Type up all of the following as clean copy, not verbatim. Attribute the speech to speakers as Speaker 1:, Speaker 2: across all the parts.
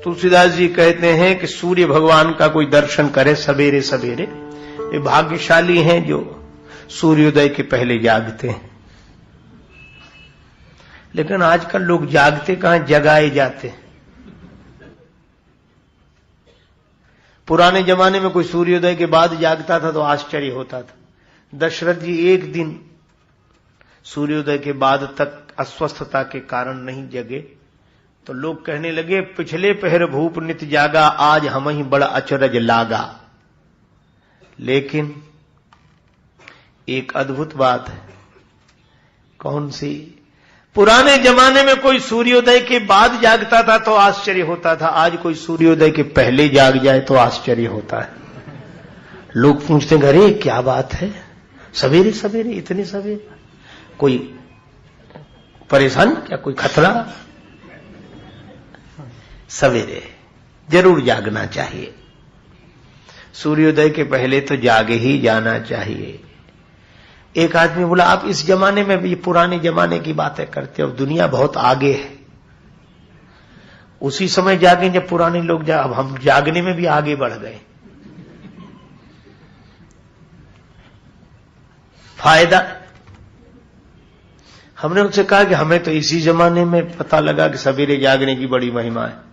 Speaker 1: तुलसीदास जी कहते हैं कि सूर्य भगवान का कोई दर्शन करे सवेरे सवेरे, ये भाग्यशाली हैं जो सूर्योदय के पहले जागते हैं। लेकिन आजकल लोग जागते कहां, जगाए जाते हैं। पुराने जमाने में कोई सूर्योदय के बाद जागता था तो आश्चर्य होता था। दशरथ जी एक दिन सूर्योदय के बाद तक अस्वस्थता के कारण नहीं जगे तो लोग कहने लगे, पिछले पहर भूप नित जागा, आज हम ही बड़ा अचरज लागा। लेकिन एक अद्भुत बात है। कौन सी? पुराने जमाने में कोई सूर्योदय के बाद जागता था तो आश्चर्य होता था, आज कोई सूर्योदय के पहले जाग जाए तो आश्चर्य होता है। लोग पूछते हैं, अरे क्या बात है, सवेरे सवेरे, इतने सवेरे, कोई परेशान क्या, कोई खतरा? सवेरे जरूर जागना चाहिए। सूर्योदय के पहले तो जागे ही जाना चाहिए। एक आदमी बोला, आप इस जमाने में भी पुराने जमाने की बातें करते हो, दुनिया बहुत आगे है। उसी समय जागे जब पुराने लोग अब हम जागने में भी आगे बढ़ गए। फायदा? हमने उनसे कहा कि हमें तो इसी जमाने में पता लगा कि सवेरे जागने की बड़ी महिमा है।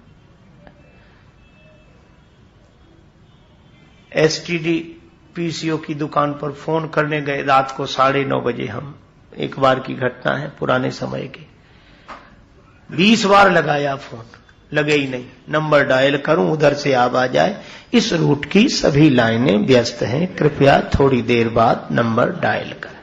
Speaker 1: एसटीडी पीसीओ की दुकान पर फोन करने गए रात को 9:30 बजे। हम एक बार की घटना है पुराने समय की। 20 बार लगाया फोन, लगे ही नहीं। नंबर डायल करूं उधर से आवाज आए, इस रूट की सभी लाइनें व्यस्त हैं, कृपया थोड़ी देर बाद नंबर डायल करें।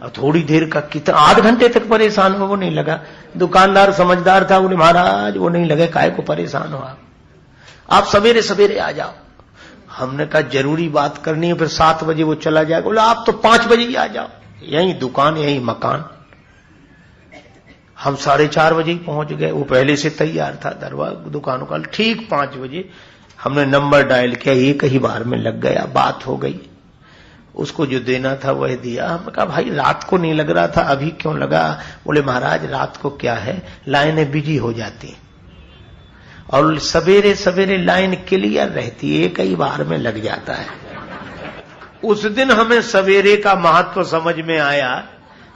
Speaker 1: और थोड़ी देर का कितना, 8 घंटे तक परेशान हो, वो नहीं लगा। दुकानदार समझदार था, बोले महाराज वो नहीं लगे, काहे को परेशान हो आप सवेरे सवेरे आ जाओ। हमने कहा जरूरी बात करनी है, फिर 7 बजे वो चला जाएगा। बोला आप तो 5 बजे ही आ जाओ, यही दुकान यही मकान। हम 4:30 बजे ही पहुंच गए। वो पहले से तैयार था दरवाजा दुकानों का। ठीक 5 बजे हमने नंबर डायल किया, एक ही बार में लग गया, बात हो गई। उसको जो देना था वह दिया। हमने कहा भाई रात को नहीं लग रहा था, अभी क्यों लगा? बोले महाराज रात को क्या है, लाइनें बिजी हो जाती और सवेरे सवेरे लाइन क्लियर रहती है, एक ही बार में लग जाता है। उस दिन हमें सवेरे का महत्व समझ में आया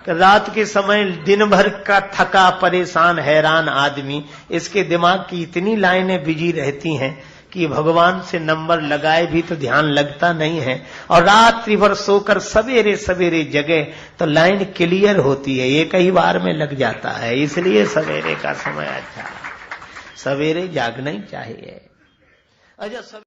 Speaker 1: कि रात के समय दिन भर का थका परेशान हैरान आदमी, इसके दिमाग की इतनी लाइनें बिजी रहती हैं कि भगवान से नंबर लगाए भी तो ध्यान लगता नहीं है। और रात्रि भर सोकर सवेरे सवेरे जगे तो लाइन क्लियर होती है, एक ही बार में लग जाता है। इसलिए सवेरे का समय अच्छा है, सवेरे जागना ही चाहिए। अच्छा।